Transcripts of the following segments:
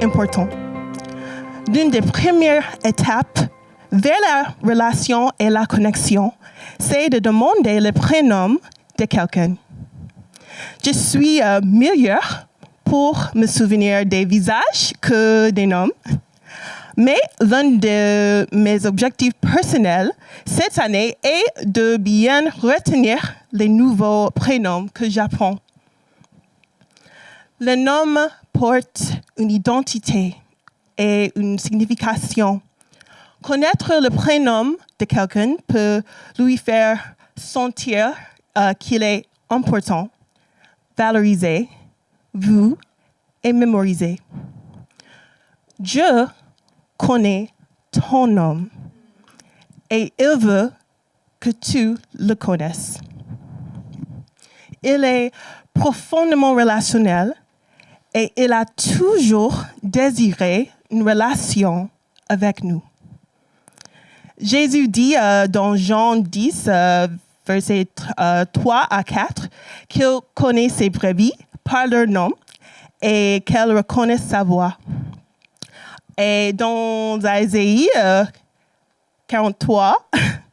important. L'une des premières étapes vers la relation et la connexion, c'est de demander le prénom de quelqu'un. Je suis meilleure pour me souvenir des visages que des noms, mais l'un de mes objectifs personnels cette année est de bien retenir les nouveaux prénoms que j'apprends. Le nom porte une identité et une signification. Connaître le prénom de quelqu'un peut lui faire sentir qu'il est important, valorisé, vu et mémorisé. Dieu connaît ton nom et il veut que tu le connaisses. Il est profondément relationnel et il a toujours désiré une relation avec nous. Jésus dit dans Jean 10, versets 3 à 4, qu'il connaît ses brebis par leur nom et qu'elles reconnaissent sa voix. Et dans Isaïe 43,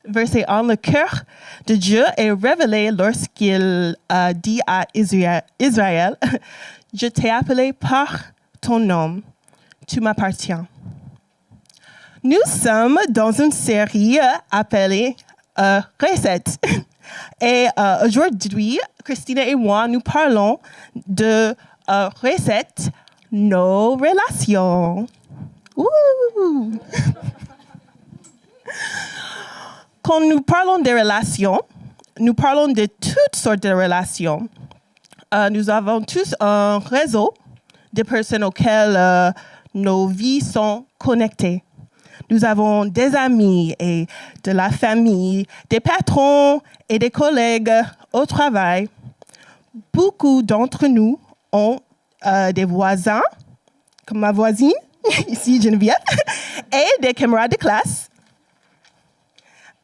verset 1, le cœur de Dieu est révélé lorsqu'il dit à Israël, « Je t'ai appelé par ton nom, tu m'appartiens. » Nous sommes dans une série appelée Recettes. Et aujourd'hui, Christina et moi, nous parlons de recettes, nos relations. Ouh! Quand nous parlons des relations, nous parlons de toutes sortes de relations. Nous avons tous un réseau de personnes auxquelles nos vies sont connectées. Nous avons des amis et de la famille, des patrons et des collègues au travail. Beaucoup d'entre nous ont des voisins, comme ma voisine, ici Geneviève, et des camarades de classe.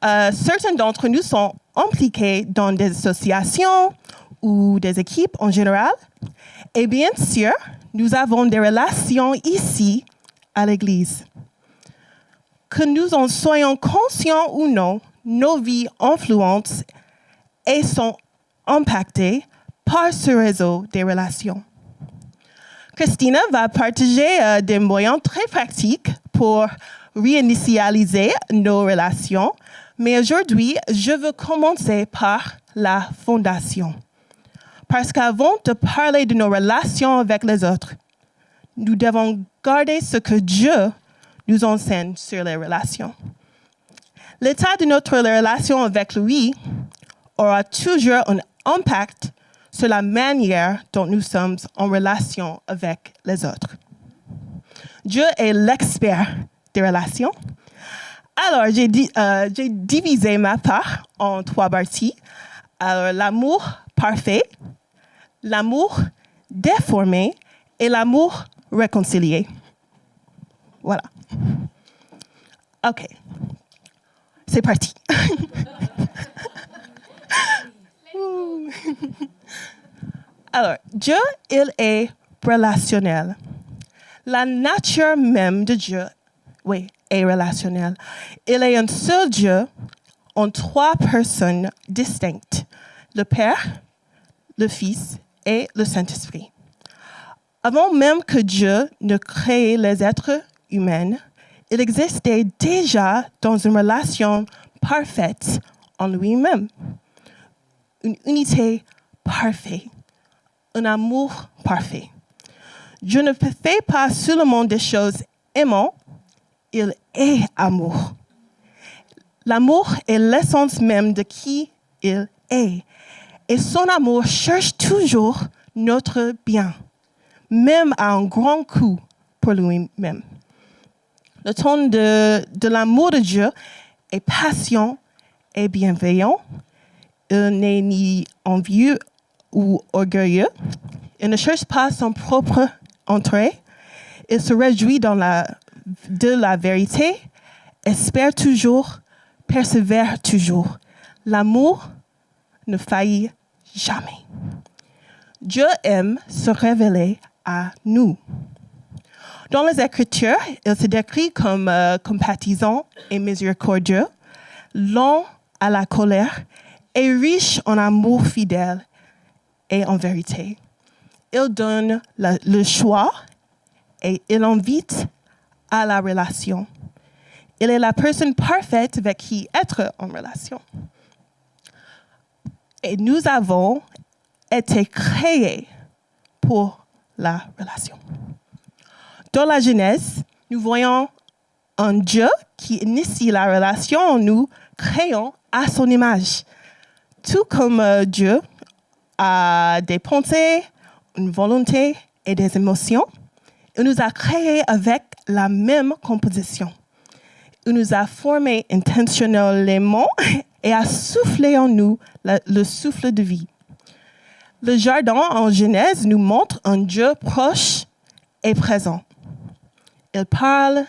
Certains d'entre nous sont impliqués dans des associations ou des équipes en général. Et bien sûr, nous avons des relations ici à l'Église. Que nous en soyons conscients ou non, nos vies influencent et sont impactées par ce réseau des relations. Christina va partager des moyens très pratiques pour réinitialiser nos relations, mais aujourd'hui, je veux commencer par la fondation. Parce qu'avant de parler de nos relations avec les autres, nous devons garder ce que Dieu nous enseigne sur les relations. L'état de notre relation avec lui aura toujours un impact sur la manière dont nous sommes en relation avec les autres. Dieu est l'expert des relations. Alors, j'ai divisé ma part en 3 parties. Alors, l'amour parfait, l'amour déformé et l'amour réconcilié. Voilà. OK. C'est parti. Alors, Dieu, il est relationnel. La nature même de Dieu, oui, est relationnelle. Il est un seul Dieu en 3 personnes distinctes. Le Père, le Fils et le Saint-Esprit. Avant même que Dieu ne crée les êtres humains, il existait déjà dans une relation parfaite en lui-même. Une unité parfaite, un amour parfait. Dieu ne fait pas seulement des choses aimantes, il est amour. L'amour est l'essence même de qui il est. Et son amour cherche toujours notre bien, même à un grand coût pour lui-même. Le ton de l'amour de Dieu est patient et bienveillant. Il n'est ni envieux ou orgueilleux. Il ne cherche pas son propre intérêt. Il se réjouit de la vérité, espère toujours, persévère toujours. L'amour ne faillit jamais. Dieu aime se révéler à nous. Dans les Écritures, il se décrit comme compatissant et miséricordieux, lent à la colère et riche en amour fidèle et en vérité. Il donne le choix et il invite à la relation. Il est la personne parfaite avec qui être en relation. Et nous avons été créés pour la relation. Dans la Genèse, nous voyons un Dieu qui initie la relation en nous, créant à son image. Tout comme Dieu a des pensées, une volonté et des émotions, il nous a créés avec la même composition. Il nous a formés intentionnellement et a soufflé en nous le souffle de vie. Le jardin en Genèse nous montre un Dieu proche et présent. Il parle,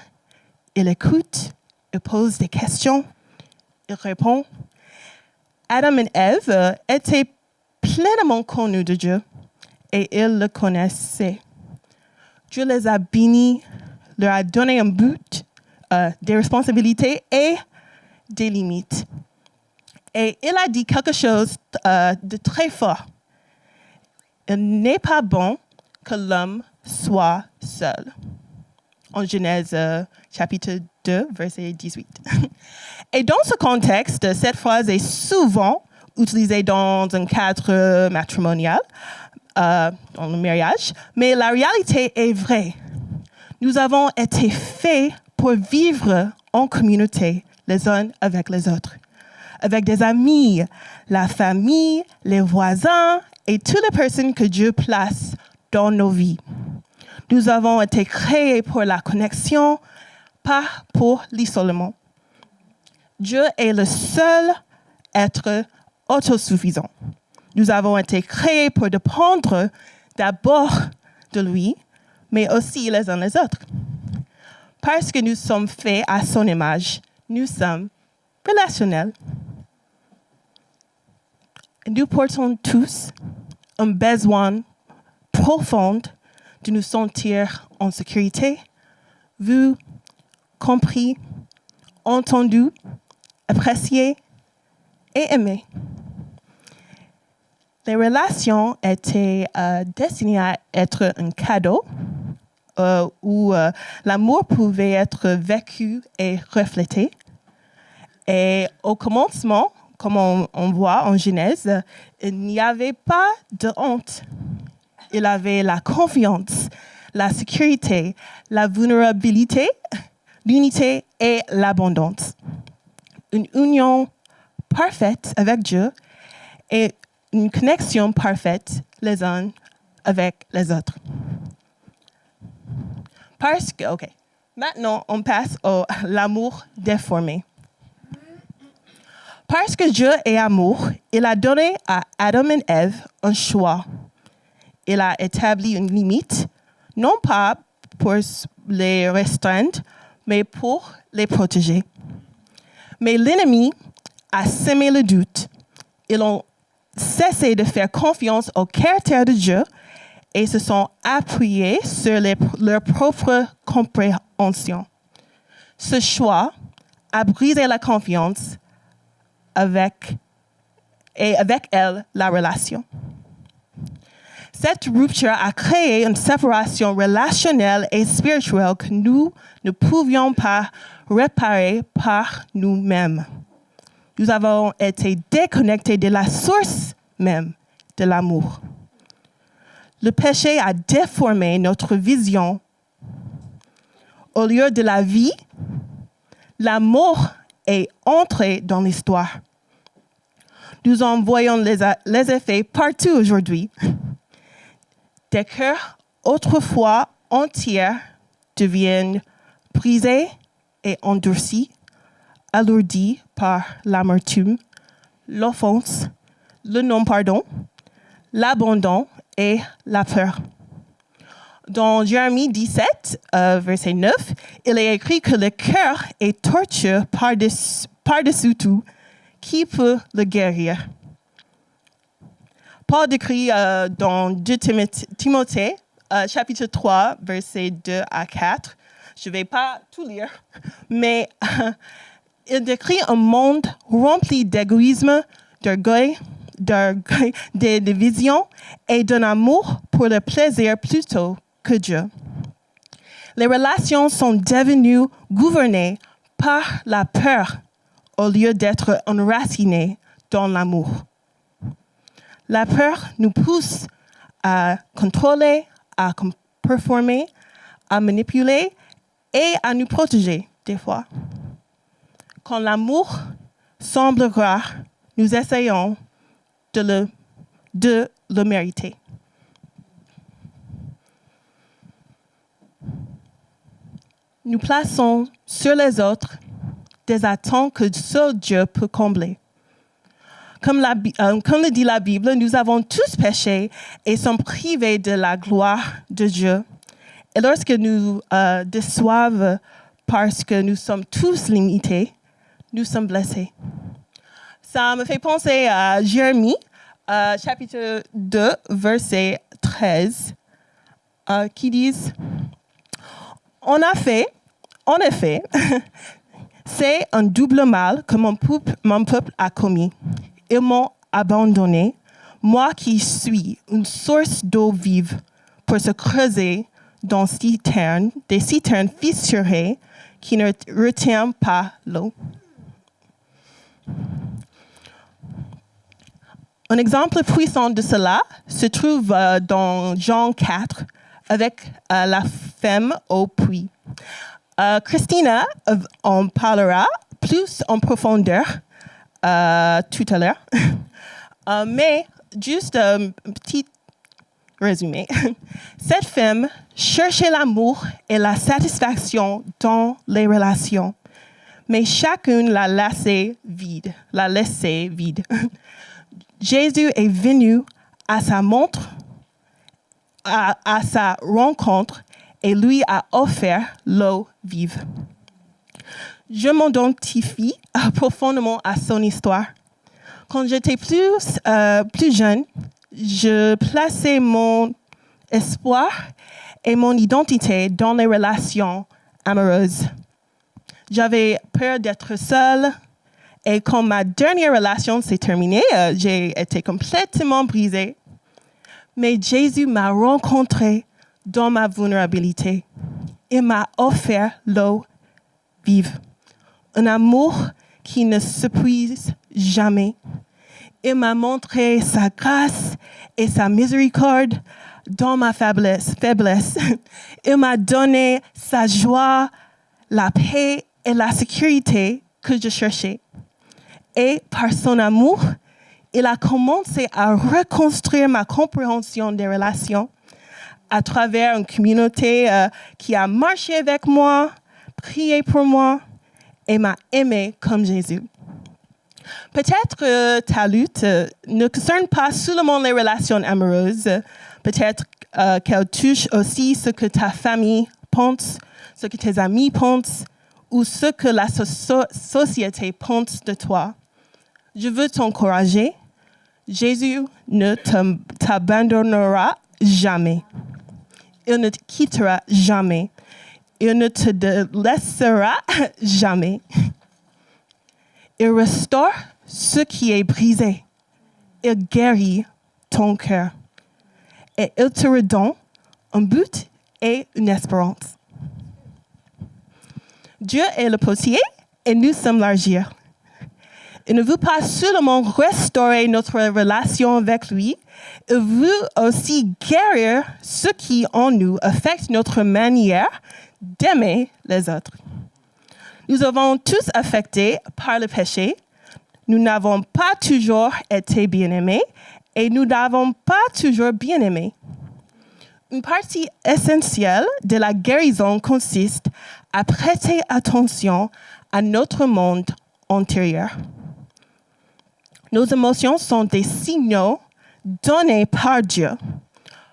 il écoute, il pose des questions, il répond. Adam et Ève étaient pleinement connus de Dieu et ils le connaissaient. Dieu les a bénis, leur a donné un but, des responsabilités et des limites. Et il a dit quelque chose de très fort. Il n'est pas bon que l'homme soit seul. En Genèse chapitre 2, verset 18. Et dans ce contexte, cette phrase est souvent utilisée dans un cadre matrimonial, dans le mariage, mais la réalité est vraie. Nous avons été faits pour vivre en communauté, les uns avec les autres, avec des amis, la famille, les voisins et toutes les personnes que Dieu place dans nos vies. Nous avons été créés pour la connexion, pas pour l'isolement. Dieu est le seul être autosuffisant. Nous avons été créés pour dépendre d'abord de lui, mais aussi les uns les autres. Parce que nous sommes faits à son image, nous sommes relationnels. Nous portons tous un besoin profond de nous sentir en sécurité, vus, compris, entendus, appréciés et aimés. Les relations étaient destinées à être un cadeau où l'amour pouvait être vécu et reflété. Et au commencement, comme on voit en Genèse, il n'y avait pas de honte. Il avait la confiance, la sécurité, la vulnérabilité, l'unité et l'abondance. Une union parfaite avec Dieu et une connexion parfaite les uns avec les autres. Maintenant, on passe à l'amour déformé. Parce que Dieu est amour, il a donné à Adam et Ève un choix. Il a établi une limite, non pas pour les restreindre, mais pour les protéger. Mais l'ennemi a semé le doute. Ils ont cessé de faire confiance au caractère de Dieu et se sont appuyés sur leur propre compréhension. Ce choix a brisé la confiance et avec elle la relation. Cette rupture a créé une séparation relationnelle et spirituelle que nous ne pouvions pas réparer par nous-mêmes. Nous avons été déconnectés de la source même de l'amour. Le péché a déformé notre vision. Au lieu de la vie, la mort est entrée dans l'histoire. Nous en voyons les effets partout aujourd'hui. Des cœurs autrefois entiers deviennent brisés et endurcis, alourdis par l'amertume, l'offense, le non-pardon, l'abandon et la peur. Dans Jérémie 17, verset 9, il est écrit que le cœur est torturé par-dessus tout. Qui peut le guérir? Paul décrit dans 2 Timothée chapitre 3, versets 2 à 4. Je ne vais pas tout lire, mais il décrit un monde rempli d'égoïsme, d'orgueil, de divisions et d'un amour pour le plaisir plutôt que Dieu. Les relations sont devenues gouvernées par la peur au lieu d'être enracinées dans l'amour. La peur nous pousse à contrôler, à performer, à manipuler et à nous protéger des fois. Quand l'amour semble rare, nous essayons de le mériter. Nous plaçons sur les autres des attentes que seul Dieu peut combler. Comme le dit la Bible, nous avons tous péché et sommes privés de la gloire de Dieu. Et lorsque nous déçoivent parce que nous sommes tous limités, nous sommes blessés. Ça me fait penser à Jérémie, chapitre 2, verset 13, qui disent « En effet, c'est un double mal que mon peuple a commis. Ils m'ont abandonné, moi qui suis une source d'eau vive, pour se creuser dans des citernes fissurées qui ne retiennent pas l'eau. » Un exemple puissant de cela se trouve dans Jean 4 avec la femme au puits. Christina en parlera plus en profondeur tout à l'heure. Mais juste un petit résumé. Cette femme cherchait l'amour et la satisfaction dans les relations, mais chacune l'a laissé vide. Jésus est venu à sa rencontre et lui a offert l'eau vive. Je m'identifie profondément à son histoire. Quand j'étais plus jeune, je plaçais mon espoir et mon identité dans les relations amoureuses. J'avais peur d'être seule et quand ma dernière relation s'est terminée, j'ai été complètement brisée. Mais Jésus m'a rencontrée dans ma vulnérabilité. Il m'a offert l'eau vive. Un amour qui ne s'épuise jamais. Il m'a montré sa grâce et sa miséricorde dans ma faiblesse. Il m'a donné sa joie, la paix et la sécurité que je cherchais. Et par son amour, il a commencé à reconstruire ma compréhension des relations à travers une communauté qui a marché avec moi, prié pour moi et m'a aimé comme Jésus. Peut-être ta lutte ne concerne pas seulement les relations amoureuses. Peut-être qu'elle touche aussi ce que ta famille pense, ce que tes amis pensent ou ce que la société pense de toi. Je veux t'encourager. Jésus ne t'abandonnera jamais. Il ne te quittera jamais. Il ne te laissera jamais. Il restaure ce qui est brisé. Il guérit ton cœur. Et il te redonne un but et une espérance. Dieu est le potier et nous sommes l'argile. Il ne veut pas seulement restaurer notre relation avec lui, il veut aussi guérir ce qui en nous affecte notre manière d'aimer les autres. Nous avons tous affectés par le péché. Nous n'avons pas toujours été bien-aimés et nous n'avons pas toujours bien aimé. Une partie essentielle de la guérison consiste à prêter attention à notre monde intérieur. Nos émotions sont des signaux donnés par Dieu.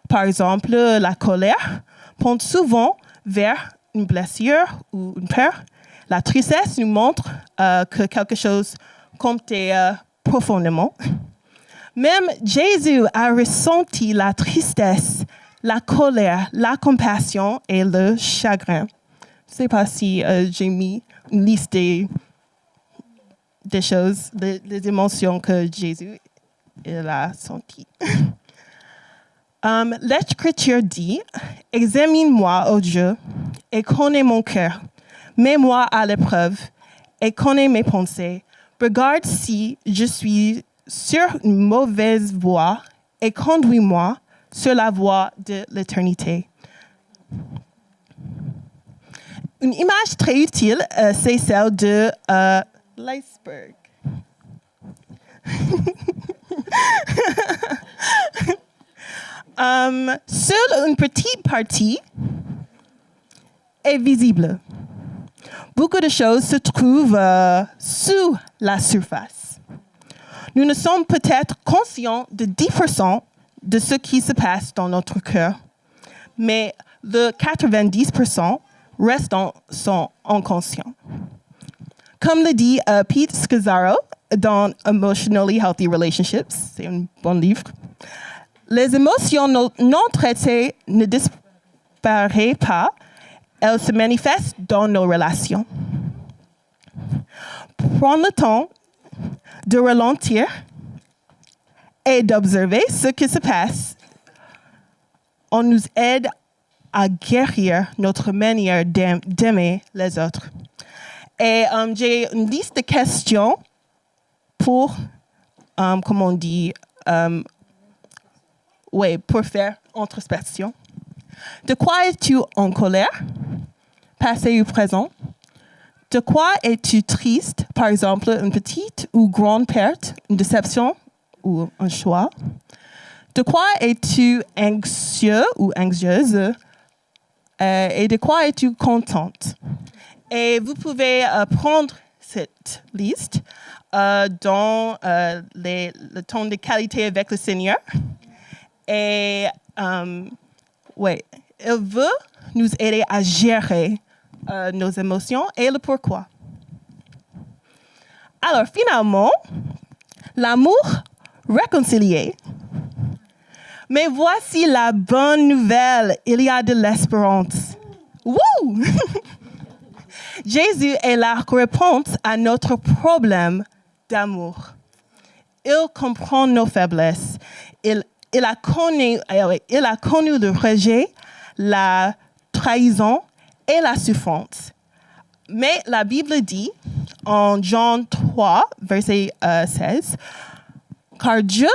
Par exemple, la colère pointe souvent vers une blessure ou une peur. La tristesse nous montre que quelque chose compte profondément. Même Jésus a ressenti la tristesse, la colère, la compassion et le chagrin. Je ne sais pas si j'ai mis une liste des choses, des émotions que Jésus il a senties. L'Écriture dit, « Examine-moi, ô Dieu, et connais mon cœur. Mets-moi à l'épreuve et connais mes pensées. Regarde si je suis sur une mauvaise voie et conduis-moi sur la voie de l'éternité. » Une image très utile, c'est celle de l'iceberg. Seule une petite partie est visible. Beaucoup de choses se trouvent sous la surface. Nous ne sommes peut-être conscients de 10% de ce qui se passe dans notre cœur, mais le 90% restants sont inconscients. Comme le dit Pete Scazzaro dans Emotionally Healthy Relationships, c'est un bon livre, les émotions non traitées ne disparaissent pas, elles se manifestent dans nos relations. Prendre le temps de ralentir et d'observer ce qui se passe, on nous aide à guérir notre manière d'aimer les autres. Et j'ai une liste de questions pour, comment on dit, pour faire introspection. De quoi es-tu en colère, passé ou présent? De quoi es-tu triste, par exemple, une petite ou grande perte, une déception ou un choix? De quoi es-tu anxieux ou anxieuse? Et de quoi es-tu contente? Et vous pouvez prendre cette liste dans le temps de qualité avec le Seigneur. Et il veut nous aider à gérer nos émotions et le pourquoi. Alors, finalement, l'amour réconcilié. Mais voici la bonne nouvelle, il y a de l'espérance. Wouh! Jésus est la réponse à notre problème d'amour. Il comprend nos faiblesses. Il a connu le rejet, la trahison et la souffrance. Mais la Bible dit, en Jean 3, verset 16, « Car Dieu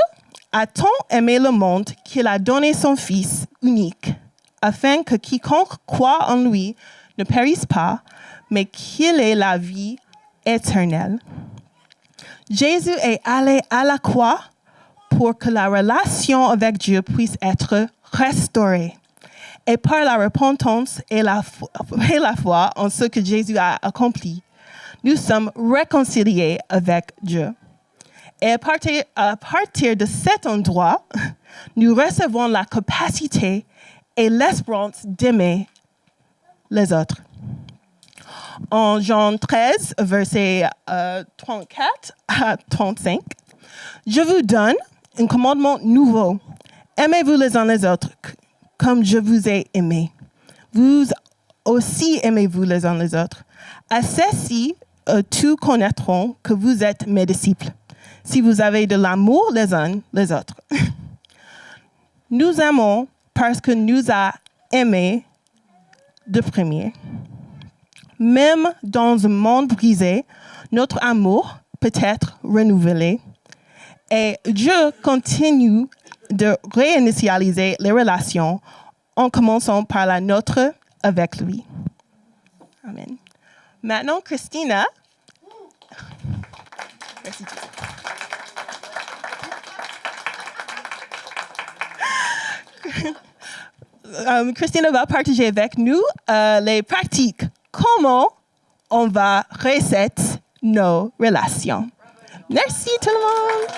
a tant aimé le monde qu'il a donné son Fils unique, afin que quiconque croit en lui ne périsse pas, mais qu'il ait la vie éternelle. » Jésus est allé à la croix pour que la relation avec Dieu puisse être restaurée. Et par la repentance et la foi en ce que Jésus a accompli, nous sommes réconciliés avec Dieu. Et à partir de cet endroit, nous recevons la capacité et l'espérance d'aimer les autres. En Jean 13, versets 34 à 35, « Je vous donne un commandement nouveau. Aimez-vous les uns les autres comme je vous ai aimé. Vous aussi aimez-vous les uns les autres. À ceci, tous connaîtront que vous êtes mes disciples, si vous avez de l'amour les uns les autres. » Nous aimons parce que nous a aimés de premier. Même dans un monde brisé, notre amour peut être renouvelé. Et Dieu continue de réinitialiser les relations en commençant par la nôtre avec lui. Amen. Maintenant, Christina. Merci. Christina va partager avec nous les pratiques. Comment on va reset nos relations. Merci tout le monde.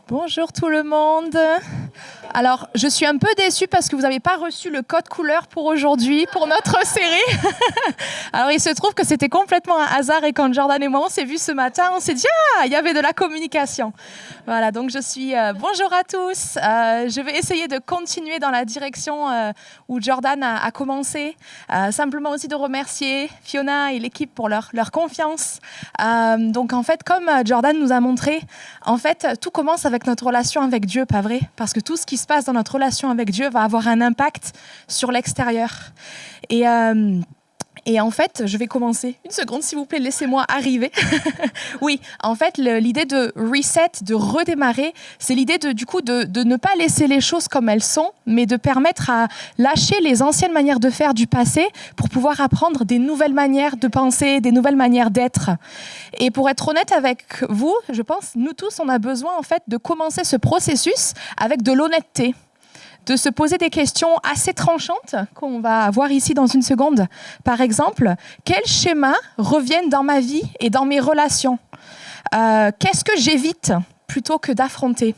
Bonjour tout le monde. Alors, je suis un peu déçue parce que vous n'avez pas reçu le code couleur pour aujourd'hui, pour notre série. Alors, il se trouve que c'était complètement un hasard et quand Jordan et moi, on s'est vus ce matin, on s'est dit « Ah, il y avait de la communication ». Voilà, donc je suis... bonjour à tous. Je vais essayer de continuer dans la direction où Jordan a commencé. Simplement aussi de remercier Fiona et l'équipe pour leur confiance. Donc, en fait, comme Jordan nous a montré, en fait, tout commence avec notre relation avec Dieu, pas vrai? Parce que tout ce qui se passe dans notre relation avec Dieu va avoir un impact sur l'extérieur. Et en fait, je vais commencer. Une seconde, s'il vous plaît, laissez-moi arriver. Oui, en fait, l'idée de reset, de redémarrer, c'est l'idée de ne pas laisser les choses comme elles sont, mais de permettre à lâcher les anciennes manières de faire du passé pour pouvoir apprendre des nouvelles manières de penser, des nouvelles manières d'être. Et pour être honnête avec vous, je pense, nous tous, on a besoin en fait de commencer ce processus avec de l'honnêteté, de se poser des questions assez tranchantes qu'on va voir ici dans une seconde. Par exemple, quels schémas reviennent dans ma vie et dans mes relations? Qu'est-ce que j'évite plutôt que d'affronter?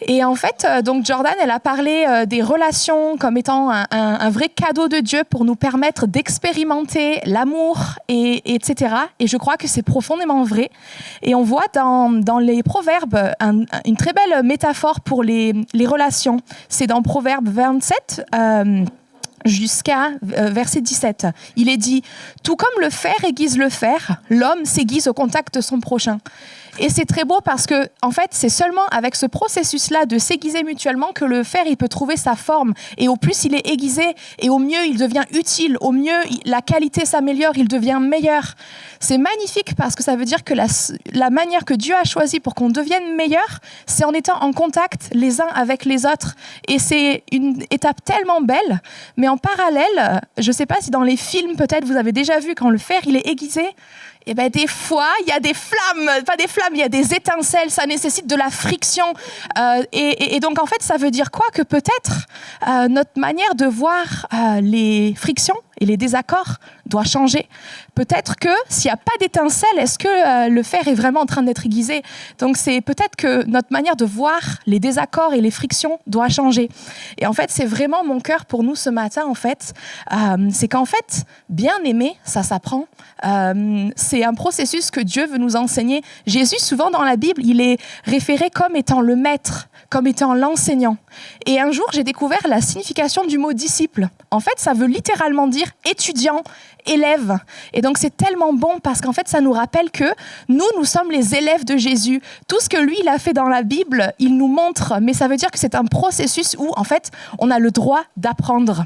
Et en fait, donc Jordan, elle a parlé des relations comme étant un vrai cadeau de Dieu pour nous permettre d'expérimenter l'amour, etc. Et je crois que c'est profondément vrai. Et on voit dans les Proverbes une très belle métaphore pour les relations. C'est dans Proverbes 27, jusqu'à verset 17. Il est dit « Tout comme le fer aiguise le fer, l'homme s'aiguise au contact de son prochain. » Et c'est très beau parce que, en fait, c'est seulement avec ce processus-là de s'aiguiser mutuellement que le fer, il peut trouver sa forme. Et au plus il est aiguisé, et au mieux il devient utile, au mieux la qualité s'améliore, il devient meilleur. C'est magnifique parce que ça veut dire que la manière que Dieu a choisie pour qu'on devienne meilleur, c'est en étant en contact les uns avec les autres. Et c'est une étape tellement belle. Mais en parallèle, je ne sais pas si dans les films, peut-être, vous avez déjà vu quand le fer, il est aiguisé, et ben des fois, il y a des flammes, pas des flammes, il y a des étincelles, ça nécessite de la friction. Et donc, en fait, ça veut dire quoi? Que peut-être notre manière de voir les frictions et les désaccords doit changer. Peut-être que s'il n'y a pas d'étincelle, est-ce que le fer est vraiment en train d'être aiguisé? Donc, c'est peut-être que notre manière de voir les désaccords et les frictions doit changer. Et en fait, c'est vraiment mon cœur pour nous ce matin, en fait. C'est qu'en fait, bien aimer, ça s'apprend. C'est un processus que Dieu veut nous enseigner. Jésus, souvent dans la Bible, il est référé comme étant le maître, comme étant l'enseignant. Et un jour, j'ai découvert la signification du mot disciple. En fait, ça veut littéralement dire étudiant, élève. Et donc, c'est tellement bon parce qu'en fait, ça nous rappelle que nous sommes les élèves de Jésus. Tout ce que lui, il a fait dans la Bible, il nous montre. Mais ça veut dire que c'est un processus où, en fait, on a le droit d'apprendre.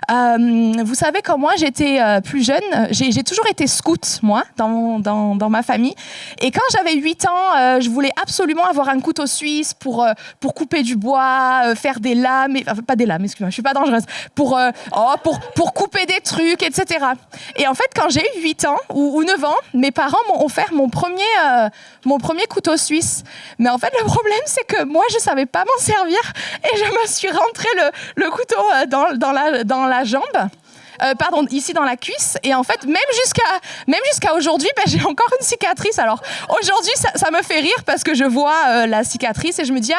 Vous savez, quand moi, j'étais plus jeune, j'ai toujours été scout, moi, dans ma famille. Et quand j'avais 8 ans, je voulais absolument avoir un couteau suisse pour couper du bois, faire des lames, enfin, pas des lames, excuse-moi, je suis pas dangereuse, pour couper des trucs, etc. Et en fait, quand j'ai eu 8 ans ou 9 ans, mes parents m'ont offert mon premier couteau suisse. Mais en fait, le problème, c'est que moi, je savais pas m'en servir et je me suis rentré le couteau dans la jambe. Ici dans la cuisse, et en fait même jusqu'à aujourd'hui, j'ai encore une cicatrice. Alors aujourd'hui ça me fait rire parce que je vois la cicatrice et je me dis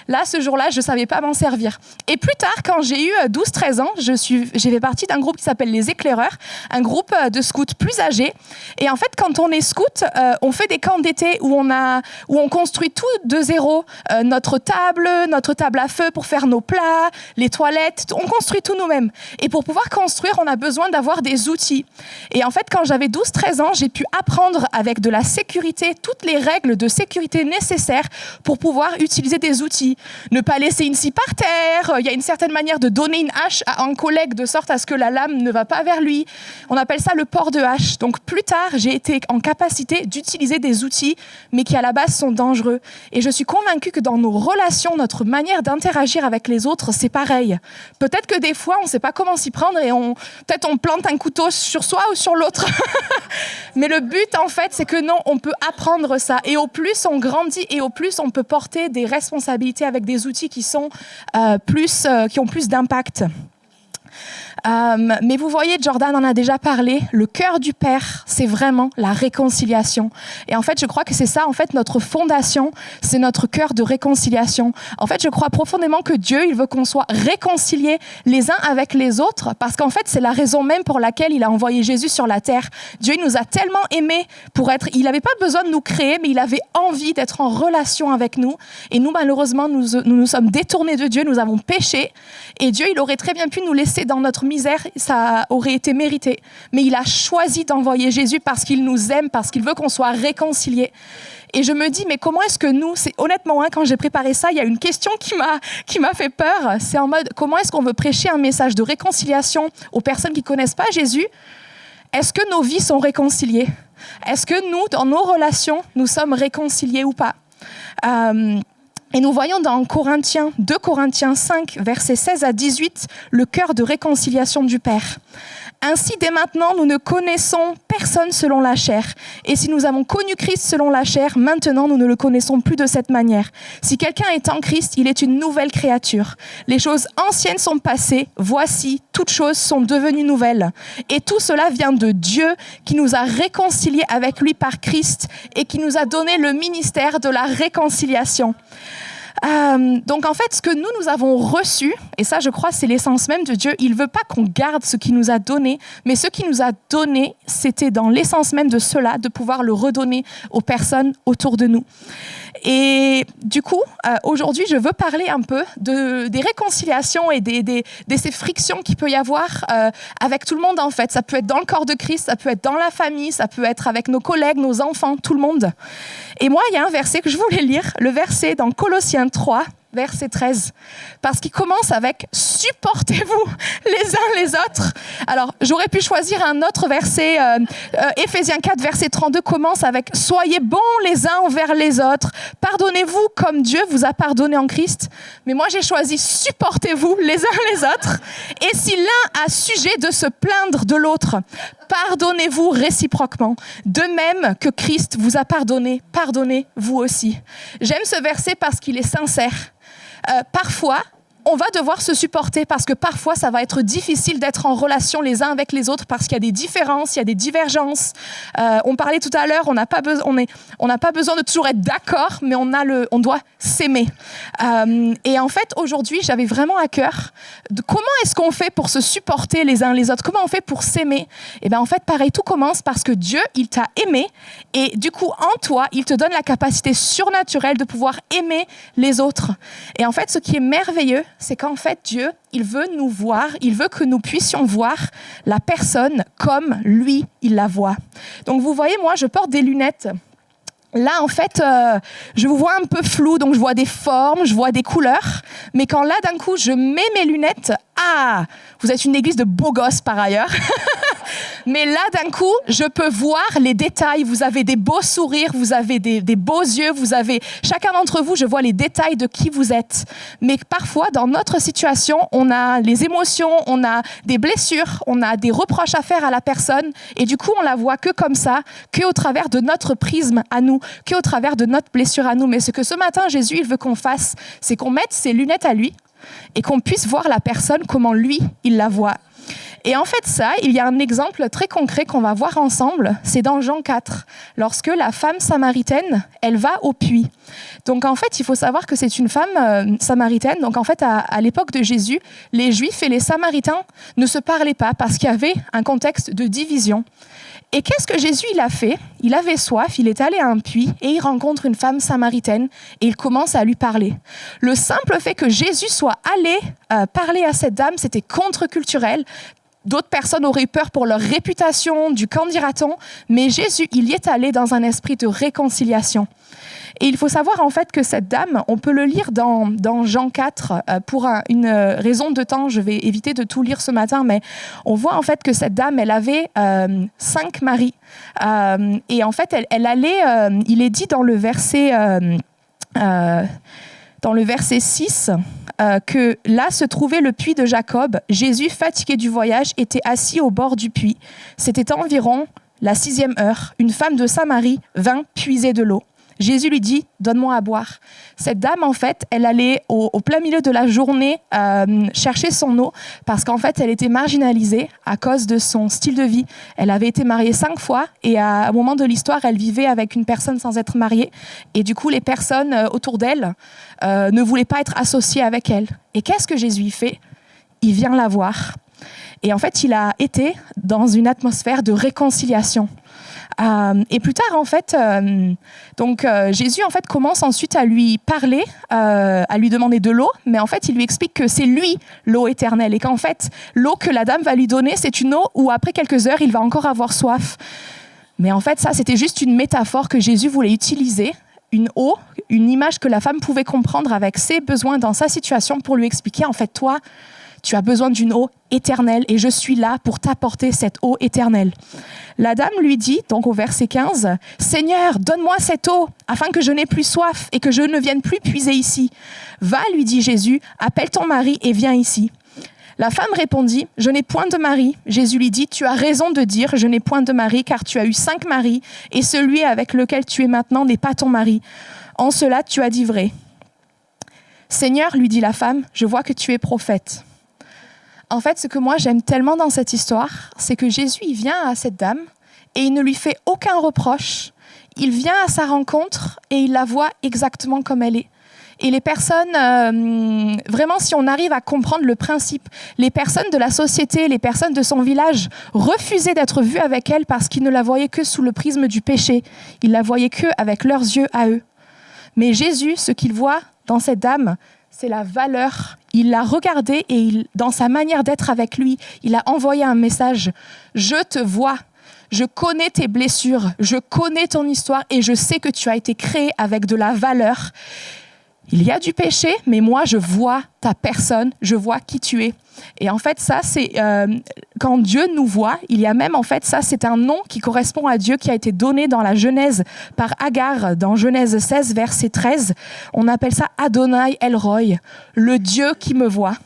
là ce jour-là je savais pas m'en servir. Et plus tard, quand j'ai eu 12-13 ans, j'ai fait partie d'un groupe qui s'appelle les Éclaireurs, un groupe de scouts plus âgés. Et en fait, quand on est scout, on fait des camps d'été où on construit tout de zéro, notre table à feu pour faire nos plats, les toilettes, on construit tout nous-mêmes. Et pour pouvoir construire, on a besoin d'avoir des outils. Et en fait, quand j'avais 12-13 ans, j'ai pu apprendre avec de la sécurité, toutes les règles de sécurité nécessaires pour pouvoir utiliser des outils. Ne pas laisser une scie par terre, il y a une certaine manière de donner une hache à un collègue de sorte à ce que la lame ne va pas vers lui. On appelle ça le port de hache. Donc plus tard, j'ai été en capacité d'utiliser des outils, mais qui à la base sont dangereux. Et je suis convaincue que dans nos relations, notre manière d'interagir avec les autres, c'est pareil. Peut-être que des fois, on ne sait pas comment s'y prendre et peut-être on plante un couteau sur soi ou sur l'autre. Mais le but, en fait, c'est que non, on peut apprendre ça. Et au plus on grandit et au plus on peut porter des responsabilités avec des outils qui ont plus d'impact. Mais vous voyez, Jordan en a déjà parlé, le cœur du Père, c'est vraiment la réconciliation. Et en fait, je crois que c'est ça, en fait, notre fondation, c'est notre cœur de réconciliation. En fait, je crois profondément que Dieu, il veut qu'on soit réconciliés les uns avec les autres, parce qu'en fait, c'est la raison même pour laquelle il a envoyé Jésus sur la terre. Dieu, il nous a tellement aimés il n'avait pas besoin de nous créer, mais il avait envie d'être en relation avec nous. Et nous, malheureusement, nous sommes détournés de Dieu, nous avons péché. Et Dieu, il aurait très bien pu nous laisser dans notre misère, ça aurait été mérité. Mais il a choisi d'envoyer Jésus parce qu'il nous aime, parce qu'il veut qu'on soit réconciliés. Et je me dis, mais comment est-ce que nous, honnêtement, quand j'ai préparé ça, il y a une question qui m'a fait peur. C'est en mode, comment est-ce qu'on veut prêcher un message de réconciliation aux personnes qui ne connaissent pas Jésus? Est-ce que nos vies sont réconciliées? Est-ce que nous, dans nos relations, nous sommes réconciliés ou pas? Et nous voyons dans 2 Corinthiens 5, versets 16 à 18, le cœur de réconciliation du Père. Ainsi, dès maintenant, nous ne connaissons personne selon la chair. Et si nous avons connu Christ selon la chair, maintenant, nous ne le connaissons plus de cette manière. Si quelqu'un est en Christ, il est une nouvelle créature. Les choses anciennes sont passées. Voici, toutes choses sont devenues nouvelles. Et tout cela vient de Dieu qui nous a réconciliés avec lui par Christ et qui nous a donné le ministère de la réconciliation. Donc en fait, ce que nous avons reçu, et ça je crois c'est l'essence même de Dieu, il ne veut pas qu'on garde ce qu'il nous a donné, mais ce qu'il nous a donné, c'était dans l'essence même de cela, de pouvoir le redonner aux personnes autour de nous. Et du coup, aujourd'hui, je veux parler un peu des réconciliations et de ces frictions qu'il peut y avoir avec tout le monde en fait. Ça peut être dans le corps de Christ, ça peut être dans la famille, ça peut être avec nos collègues, nos enfants, tout le monde. Et moi, il y a un verset que je voulais lire, le verset dans Colossiens 3, verset 13, parce qu'il commence avec « Supportez-vous les uns les autres ». Alors, j'aurais pu choisir un autre verset, Éphésiens 4, verset 32 commence avec « Soyez bons les uns envers les autres, pardonnez-vous comme Dieu vous a pardonné en Christ ». Mais moi, j'ai choisi « Supportez-vous les uns les autres ». Et si l'un a sujet de se plaindre de l'autre, pardonnez-vous réciproquement. De même que Christ vous a pardonné, pardonnez-vous aussi. J'aime ce verset parce qu'il est sincère. Parfois, on va devoir se supporter parce que parfois, ça va être difficile d'être en relation les uns avec les autres parce qu'il y a des différences, il y a des divergences. On parlait tout à l'heure, on n'a pas besoin de toujours être d'accord, mais on doit s'aimer. Et en fait, aujourd'hui, j'avais vraiment à cœur de comment est-ce qu'on fait pour se supporter les uns les autres, comment on fait pour s'aimer. Et bien en fait, pareil, tout commence parce que Dieu, il t'a aimé et du coup, en toi, il te donne la capacité surnaturelle de pouvoir aimer les autres. Et en fait, ce qui est merveilleux, c'est qu'en fait, Dieu, il veut nous voir, il veut que nous puissions voir la personne comme lui, il la voit. Donc, vous voyez, moi, je porte des lunettes. Là, en fait, je vous vois un peu flou, donc je vois des formes, je vois des couleurs. Mais quand là, d'un coup, je mets mes lunettes, vous êtes une église de beaux gosses par ailleurs. Mais là, d'un coup, je peux voir les détails. Vous avez des beaux sourires, vous avez des beaux yeux, chacun d'entre vous, je vois les détails de qui vous êtes. Mais parfois, dans notre situation, on a les émotions, on a des blessures, on a des reproches à faire à la personne. Et du coup, on la voit que comme ça, qu'au travers de notre prisme à nous, qu'au travers de notre blessure à nous. Mais ce que ce matin, Jésus, il veut qu'on fasse, c'est qu'on mette ses lunettes à lui et qu'on puisse voir la personne comment lui, il la voit. Et en fait, ça, il y a un exemple très concret qu'on va voir ensemble. C'est dans Jean 4, lorsque la femme samaritaine, elle va au puits. Donc en fait, il faut savoir que c'est une femme samaritaine. Donc en fait, à l'époque de Jésus, les Juifs et les Samaritains ne se parlaient pas parce qu'il y avait un contexte de division. Et qu'est-ce que Jésus il a fait? Il avait soif, il est allé à un puits et il rencontre une femme samaritaine et il commence à lui parler. Le simple fait que Jésus soit allé parler à cette dame, c'était contre-culturel. D'autres personnes auraient eu peur pour leur réputation, du qu'en dira-t-on, mais Jésus, il y est allé dans un esprit de réconciliation. Et il faut savoir en fait que cette dame, on peut le lire dans Jean 4, pour une raison de temps, je vais éviter de tout lire ce matin, mais on voit en fait que cette dame, elle avait 5 maris. Et en fait, elle allait, il est dit dans le verset 6, que là se trouvait le puits de Jacob. Jésus, fatigué du voyage, était assis au bord du puits. C'était environ la 6e heure. Une femme de Samarie vint puiser de l'eau. Jésus lui dit « Donne-moi à boire ». Cette dame, en fait, elle allait au plein milieu de la journée chercher son eau parce qu'en fait, elle était marginalisée à cause de son style de vie. Elle avait été mariée 5 fois et à un moment de l'histoire, elle vivait avec une personne sans être mariée. Et du coup, les personnes autour d'elle ne voulaient pas être associées avec elle. Et qu'est-ce que Jésus fait ? Il vient la voir. Et en fait, il a été dans une atmosphère de réconciliation. Et plus tard, en fait, Jésus en fait commence ensuite à lui parler, à lui demander de l'eau, mais en fait, il lui explique que c'est lui l'eau éternelle et qu'en fait, l'eau que la dame va lui donner, c'est une eau où après quelques heures, il va encore avoir soif. Mais en fait, ça, c'était juste une métaphore que Jésus voulait utiliser, une eau, une image que la femme pouvait comprendre avec ses besoins dans sa situation pour lui expliquer, en fait, toi, tu as besoin d'une eau éternelle et je suis là pour t'apporter cette eau éternelle. La dame lui dit, donc au verset 15, « Seigneur, donne-moi cette eau afin que je n'ai plus soif et que je ne vienne plus puiser ici. Va, lui dit Jésus, appelle ton mari et viens ici. » La femme répondit, « Je n'ai point de mari. » Jésus lui dit, « Tu as raison de dire, je n'ai point de mari, car tu as eu 5 maris et celui avec lequel tu es maintenant n'est pas ton mari. En cela, tu as dit vrai. » « Seigneur, lui dit la femme, je vois que tu es prophète. » En fait, ce que moi j'aime tellement dans cette histoire, c'est que Jésus, il vient à cette dame et il ne lui fait aucun reproche. Il vient à sa rencontre et il la voit exactement comme elle est. Et les personnes, vraiment, si on arrive à comprendre le principe, les personnes de la société, les personnes de son village refusaient d'être vues avec elle parce qu'ils ne la voyaient que sous le prisme du péché. Ils la voyaient que avec leurs yeux à eux. Mais Jésus, ce qu'il voit dans cette dame, c'est la valeur. Il l'a regardée et dans sa manière d'être avec lui, il a envoyé un message. Je te vois, je connais tes blessures, je connais ton histoire et je sais que tu as été créé avec de la valeur. Il y a du péché, mais moi, je vois ta personne, je vois qui tu es. Et en fait, ça, c'est quand Dieu nous voit, il y a même, en fait, ça, c'est un nom qui correspond à Dieu qui a été donné dans la Genèse par Agar, dans Genèse 16, verset 13. On appelle ça Adonai El Roi, le Dieu qui me voit.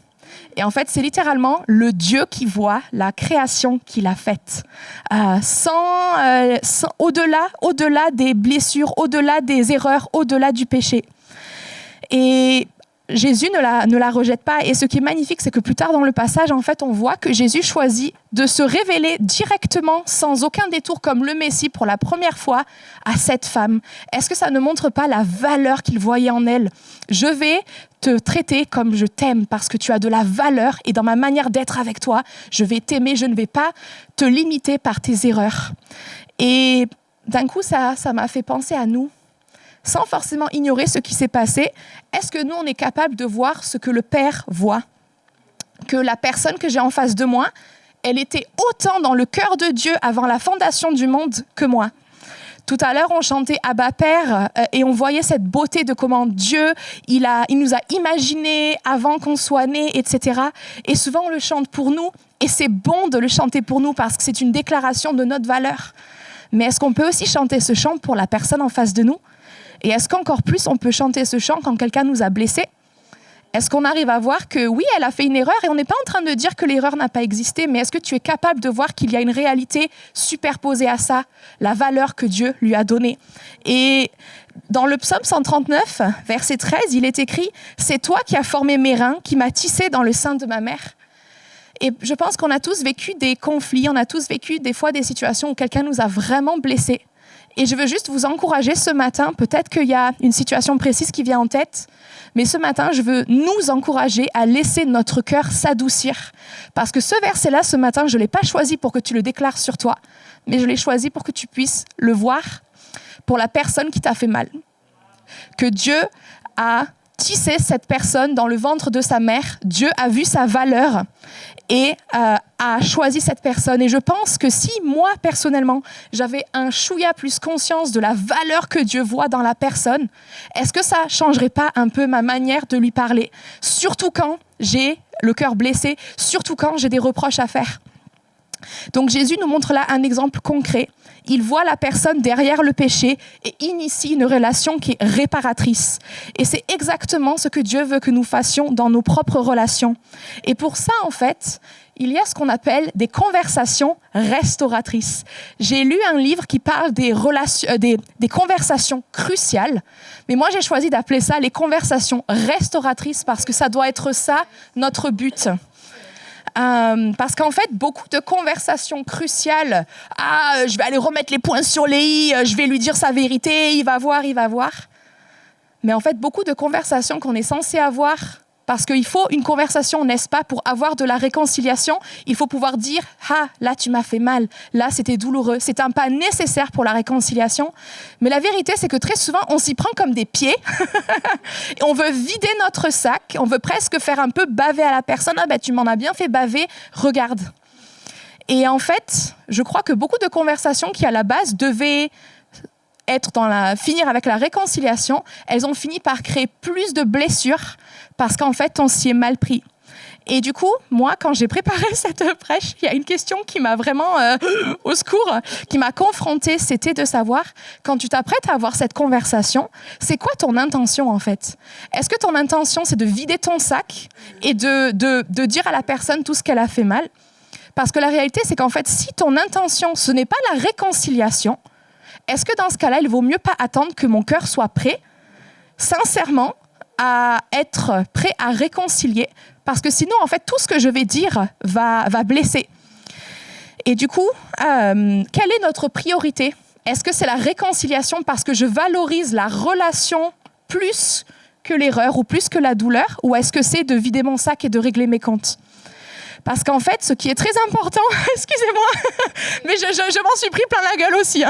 Et en fait, c'est littéralement le Dieu qui voit la création qu'il a faite. Au-delà des blessures, au-delà des erreurs, au-delà du péché. Et Jésus ne la rejette pas. Et ce qui est magnifique, c'est que plus tard dans le passage, en fait, on voit que Jésus choisit de se révéler directement, sans aucun détour, comme le Messie pour la première fois à cette femme. Est-ce que ça ne montre pas la valeur qu'il voyait en elle ? Je vais te traiter comme je t'aime parce que tu as de la valeur et dans ma manière d'être avec toi, je vais t'aimer, je ne vais pas te limiter par tes erreurs. Et d'un coup, ça m'a fait penser à nous. Sans forcément ignorer ce qui s'est passé, est-ce que nous, on est capable de voir ce que le Père voit ? Que la personne que j'ai en face de moi, elle était autant dans le cœur de Dieu avant la fondation du monde que moi. Tout à l'heure, on chantait Abba Père et on voyait cette beauté de comment Dieu, il nous a imaginés avant qu'on soit nés, etc. Et souvent, on le chante pour nous et c'est bon de le chanter pour nous parce que c'est une déclaration de notre valeur. Mais est-ce qu'on peut aussi chanter ce chant pour la personne en face de nous ? Et est-ce qu'encore plus, on peut chanter ce chant quand quelqu'un nous a blessés ? Est-ce qu'on arrive à voir que oui, elle a fait une erreur et on n'est pas en train de dire que l'erreur n'a pas existé, mais est-ce que tu es capable de voir qu'il y a une réalité superposée à ça, la valeur que Dieu lui a donnée ? Et dans le psaume 139, verset 13, il est écrit « C'est toi qui as formé mes reins, qui m'as tissé dans le sein de ma mère ». Et je pense qu'on a tous vécu des conflits, on a tous vécu des fois des situations où quelqu'un nous a vraiment blessés. Et je veux juste vous encourager ce matin, peut-être qu'il y a une situation précise qui vient en tête, mais ce matin, je veux nous encourager à laisser notre cœur s'adoucir. Parce que ce verset-là, ce matin, je ne l'ai pas choisi pour que tu le déclares sur toi, mais je l'ai choisi pour que tu puisses le voir pour la personne qui t'a fait mal. Que Dieu a tissé cette personne dans le ventre de sa mère, Dieu a vu sa valeur et a choisi cette personne. Et je pense que si moi, personnellement, j'avais un chouïa plus conscience de la valeur que Dieu voit dans la personne, est-ce que ça ne changerait pas un peu ma manière de lui parler ? Surtout quand j'ai le cœur blessé, surtout quand j'ai des reproches à faire. Donc Jésus nous montre là un exemple concret. Il voit la personne derrière le péché et initie une relation qui est réparatrice. Et c'est exactement ce que Dieu veut que nous fassions dans nos propres relations. Et pour ça, en fait, il y a ce qu'on appelle des conversations restauratrices. J'ai lu un livre qui parle des conversations cruciales, mais moi j'ai choisi d'appeler ça les conversations restauratrices parce que ça doit être ça notre but. Parce qu'en fait, beaucoup de conversations cruciales, je vais aller remettre les points sur les i, je vais lui dire sa vérité, il va voir. Mais en fait, beaucoup de conversations qu'on est censé avoir, parce qu'il faut une conversation, n'est-ce pas, pour avoir de la réconciliation, il faut pouvoir dire « Ah, là tu m'as fait mal, là c'était douloureux, c'est un pas nécessaire pour la réconciliation. » Mais la vérité, c'est que très souvent, on s'y prend comme des pieds. Et on veut vider notre sac, on veut presque faire un peu baver à la personne. « Ah ben tu m'en as bien fait baver, regarde. » Et en fait, je crois que beaucoup de conversations qui à la base devaient finir avec la réconciliation, elles ont fini par créer plus de blessures parce qu'en fait, on s'y est mal pris. Et du coup, moi, quand j'ai préparé cette prêche, il y a une question qui m'a vraiment, au secours, qui m'a confrontée, c'était de savoir, quand tu t'apprêtes à avoir cette conversation, c'est quoi ton intention en fait ? Est-ce que ton intention, c'est de vider ton sac et de dire à la personne tout ce qu'elle a fait mal ? Parce que la réalité, c'est qu'en fait, si ton intention, ce n'est pas la réconciliation, est-ce que dans ce cas-là, il vaut mieux pas attendre que mon cœur soit prêt, sincèrement, à être prêt à réconcilier? Parce que sinon, en fait, tout ce que je vais dire va blesser. Et du coup, quelle est notre priorité ? Est-ce que c'est la réconciliation parce que je valorise la relation plus que l'erreur ou plus que la douleur ? Ou est-ce que c'est de vider mon sac et de régler mes comptes ? Parce qu'en fait, ce qui est très important, excusez-moi, mais je m'en suis pris plein la gueule aussi.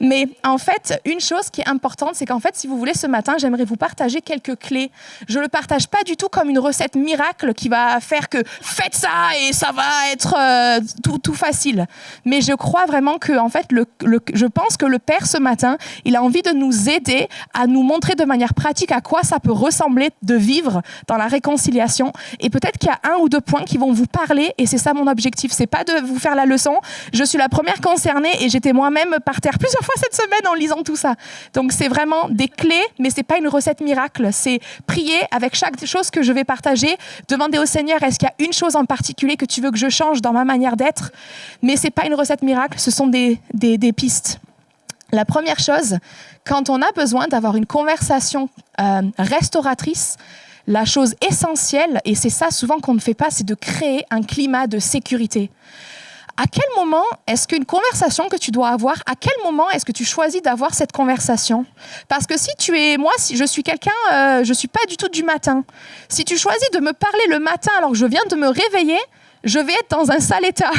Mais en fait, une chose qui est importante, c'est qu'en fait, si vous voulez, ce matin, j'aimerais vous partager quelques clés. Je ne le partage pas du tout comme une recette miracle qui va faire que faites ça et ça va être tout facile. Mais je crois vraiment que, en fait, je pense que le Père, ce matin, il a envie de nous aider à nous montrer de manière pratique à quoi ça peut ressembler de vivre dans la réconciliation. Et peut-être qu'il y a un ou deux points qui vont vous parler et c'est ça mon objectif, c'est pas de vous faire la leçon. Je suis la première concernée et j'étais moi-même par terre plusieurs fois cette semaine en lisant tout ça. Donc c'est vraiment des clés, mais c'est pas une recette miracle. C'est prier avec chaque chose que je vais partager, demander au Seigneur est-ce qu'il y a une chose en particulier que tu veux que je change dans ma manière d'être. Mais c'est pas une recette miracle, ce sont des pistes. La première chose, quand on a besoin d'avoir une conversation restauratrice, la chose essentielle, et c'est ça souvent qu'on ne fait pas, c'est de créer un climat de sécurité. À quel moment est-ce qu'une conversation que tu dois avoir, à quel moment est-ce que tu choisis d'avoir cette conversation ? Parce que si je suis quelqu'un, je suis pas du tout du matin. Si tu choisis de me parler le matin alors que je viens de me réveiller, je vais être dans un sale état.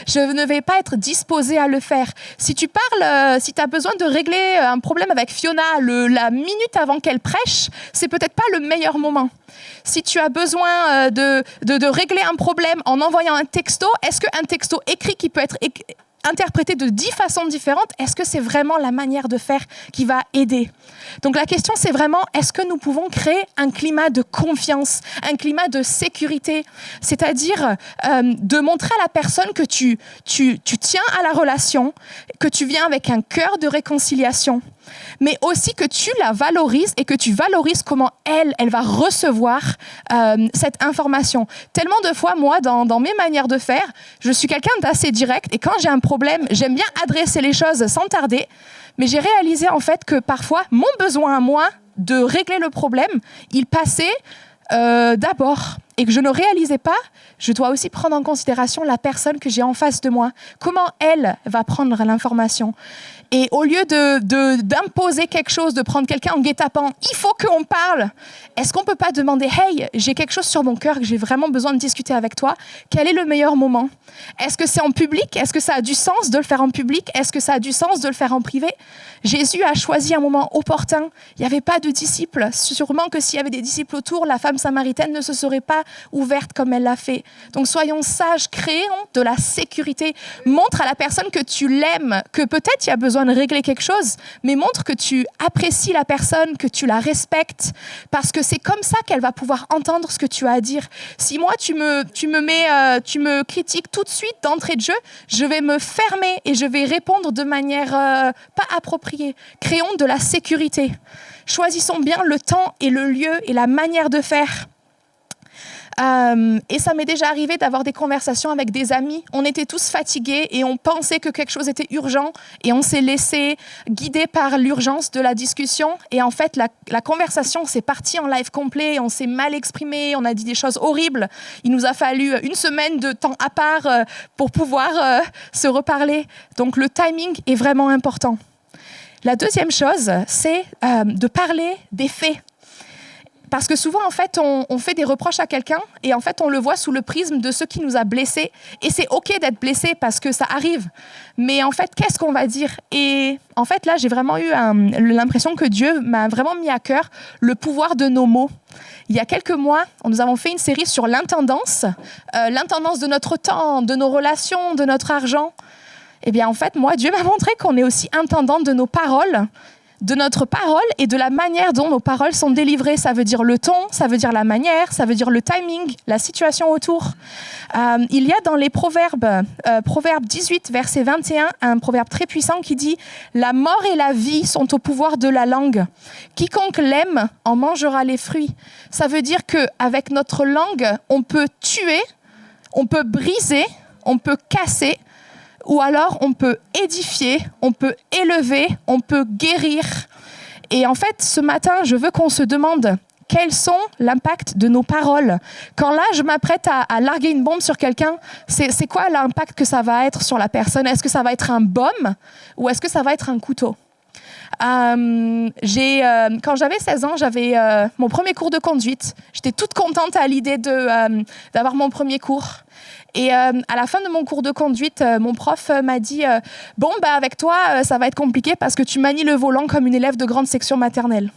Je ne vais pas être disposée à le faire. Si tu as besoin de régler un problème avec Fiona la minute avant qu'elle prêche, c'est peut-être pas le meilleur moment. Si tu as besoin de régler un problème en envoyant un texto, est-ce qu'un texto écrit qui peut être interprété de 10 façons différentes, est-ce que c'est vraiment la manière de faire qui va aider ? Donc la question, c'est vraiment, est-ce que nous pouvons créer un climat de confiance, un climat de sécurité ? C'est-à-dire de montrer à la personne que tu tiens à la relation, que tu viens avec un cœur de réconciliation, mais aussi que tu la valorises et que tu valorises comment elle va recevoir cette information. Tellement de fois, moi, dans mes manières de faire, je suis quelqu'un d'assez direct et quand j'ai un problème, j'aime bien adresser les choses sans tarder, mais j'ai réalisé en fait que parfois, mon besoin à moi de régler le problème, il passait d'abord et que je ne réalisais pas, je dois aussi prendre en considération la personne que j'ai en face de moi. Comment elle va prendre l'information ? Et au lieu d'imposer quelque chose, de prendre quelqu'un en guet-apens, il faut qu'on parle. Est-ce qu'on ne peut pas demander « Hey, j'ai quelque chose sur mon cœur que j'ai vraiment besoin de discuter avec toi. Quel est le meilleur moment ? Est-ce que c'est en public ? Est-ce que ça a du sens de le faire en public ? Est-ce que ça a du sens de le faire en privé ? Jésus a choisi un moment opportun. Il n'y avait pas de disciples. Sûrement que s'il y avait des disciples autour, la femme samaritaine ne se serait pas ouverte comme elle l'a fait. Donc soyons sages, créons de la sécurité. Montre à la personne que tu l'aimes, que peut-être il y a besoin de régler quelque chose, mais montre que tu apprécies la personne, que tu la respectes, parce que c'est comme ça qu'elle va pouvoir entendre ce que tu as à dire. Si moi, tu me critiques tout de suite d'entrée de jeu, je vais me fermer et je vais répondre de manière pas appropriée. Créons de la sécurité. Choisissons bien le temps et le lieu et la manière de faire. Et ça m'est déjà arrivé d'avoir des conversations avec des amis. On était tous fatigués et on pensait que quelque chose était urgent et on s'est laissé guider par l'urgence de la discussion. Et en fait, la conversation s'est partie en live complet. On s'est mal exprimé, on a dit des choses horribles. Il nous a fallu 1 semaine de temps à part pour pouvoir se reparler. Donc le timing est vraiment important. La deuxième chose, c'est de parler des faits. Parce que souvent, en fait, on fait des reproches à quelqu'un et en fait, on le voit sous le prisme de ce qui nous a blessés. Et c'est OK d'être blessé parce que ça arrive. Mais en fait, qu'est-ce qu'on va dire ? Et en fait, là, j'ai vraiment eu l'impression que Dieu m'a vraiment mis à cœur le pouvoir de nos mots. Il y a quelques mois, nous avons fait une série sur l'intendance de notre temps, de nos relations, de notre argent. Eh bien, en fait, moi, Dieu m'a montré qu'on est aussi intendant de nos paroles, de notre parole et de la manière dont nos paroles sont délivrées. Ça veut dire le ton, ça veut dire la manière, ça veut dire le timing, la situation autour. Il y a dans les Proverbes 18, verset 21, un proverbe très puissant qui dit « La mort et la vie sont au pouvoir de la langue. Quiconque l'aime en mangera les fruits. » Ça veut dire qu'avec notre langue, on peut tuer, on peut briser, on peut casser, ou alors on peut édifier, on peut élever, on peut guérir. Et en fait, ce matin, je veux qu'on se demande quels sont l'impact de nos paroles. Quand là, je m'apprête à larguer une bombe sur quelqu'un, c'est quoi l'impact que ça va être sur la personne ? Est-ce que ça va être un baume ou est-ce que ça va être un couteau ? Quand j'avais 16 ans, j'avais mon premier cours de conduite. J'étais toute contente à l'idée d'avoir mon premier cours. Et à la fin de mon cours de conduite, mon prof m'a dit « Bon, avec toi, ça va être compliqué parce que tu manies le volant comme une élève de grande section maternelle. »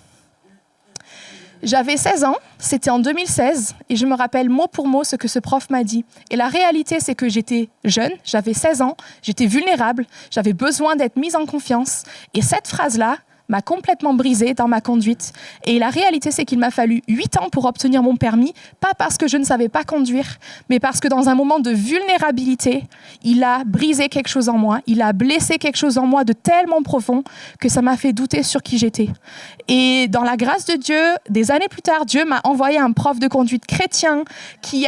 J'avais 16 ans, c'était en 2016, et je me rappelle mot pour mot ce que ce prof m'a dit. Et la réalité, c'est que j'étais jeune, j'avais 16 ans, j'étais vulnérable, j'avais besoin d'être mise en confiance. Et cette phrase-là m'a complètement brisée dans ma conduite. Et la réalité, c'est qu'il m'a fallu 8 ans pour obtenir mon permis, pas parce que je ne savais pas conduire, mais parce que dans un moment de vulnérabilité, il a brisé quelque chose en moi, il a blessé quelque chose en moi de tellement profond que ça m'a fait douter sur qui j'étais. Et dans la grâce de Dieu, des années plus tard, Dieu m'a envoyé un prof de conduite chrétien qui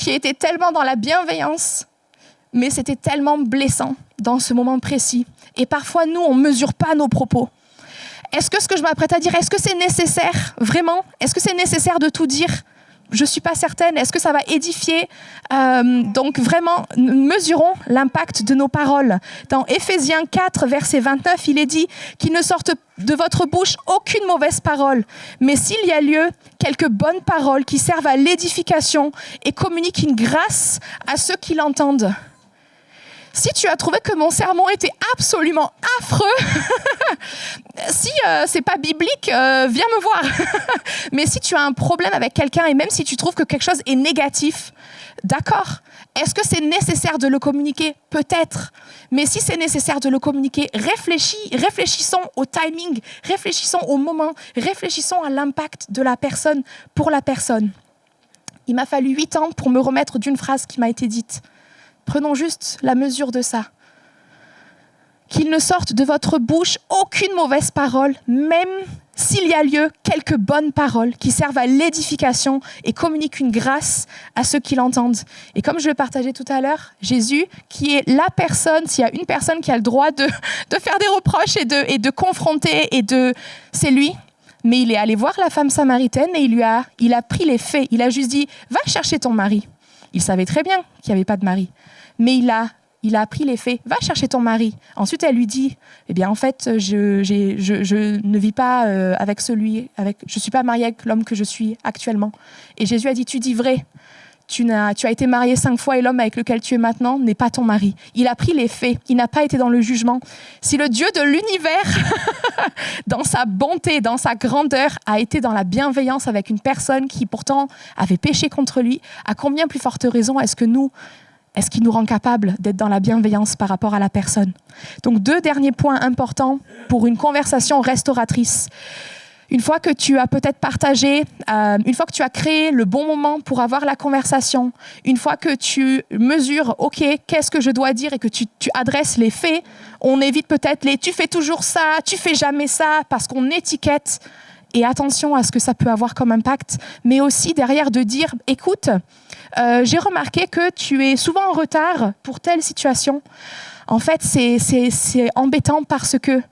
était tellement dans la bienveillance, mais c'était tellement blessant dans ce moment précis. Et parfois, nous, on ne mesure pas nos propos. Est-ce que ce que je m'apprête à dire, est-ce que c'est nécessaire, vraiment ? Est-ce que c'est nécessaire de tout dire ? Je ne suis pas certaine. Est-ce que ça va édifier ? Donc vraiment, mesurons l'impact de nos paroles. Dans Éphésiens 4, verset 29, il est dit qu'il ne sorte de votre bouche aucune mauvaise parole, mais s'il y a lieu, quelques bonnes paroles qui servent à l'édification et communiquent une grâce à ceux qui l'entendent. Si tu as trouvé que mon sermon était absolument affreux, si c'est pas biblique, viens me voir. Mais si tu as un problème avec quelqu'un et même si tu trouves que quelque chose est négatif, d'accord. Est-ce que c'est nécessaire de le communiquer ? Peut-être. Mais si c'est nécessaire de le communiquer, réfléchissons au timing, réfléchissons au moment, réfléchissons à l'impact de la personne pour la personne. Il m'a fallu 8 ans pour me remettre d'une phrase qui m'a été dite. Prenons juste la mesure de ça. Qu'il ne sorte de votre bouche aucune mauvaise parole, même s'il y a lieu, quelques bonnes paroles qui servent à l'édification et communiquent une grâce à ceux qui l'entendent. Et comme je le partageais tout à l'heure, Jésus, qui est la personne, s'il y a une personne qui a le droit de faire des reproches et de confronter, c'est lui. Mais il est allé voir la femme samaritaine et il a pris les faits. Il a juste dit « Va chercher ton mari ». Il savait très bien qu'il n'y avait pas de mari. Mais il a appris les faits. Va chercher ton mari. Ensuite, elle lui dit, eh bien, en fait, je ne vis pas je suis pas mariée avec l'homme que je suis actuellement. Et Jésus a dit, tu dis vrai. tu as été marié 5 fois et l'homme avec lequel tu es maintenant n'est pas ton mari. Il a pris les faits, il n'a pas été dans le jugement. Si le Dieu de l'univers, dans sa bonté, dans sa grandeur, a été dans la bienveillance avec une personne qui pourtant avait péché contre lui, à combien plus forte raison est-ce qu'il nous rend capables d'être dans la bienveillance par rapport à la personne? Donc 2 derniers points importants pour une conversation restauratrice. Une fois que tu as peut-être partagé, une fois que tu as créé le bon moment pour avoir la conversation, une fois que tu mesures, OK, qu'est-ce que je dois dire et que tu adresses les faits, on évite peut-être les « tu fais toujours ça, tu fais jamais ça » parce qu'on étiquette. Et attention à ce que ça peut avoir comme impact, mais aussi derrière de dire « écoute, j'ai remarqué que tu es souvent en retard pour telle situation. » En fait, c'est embêtant parce que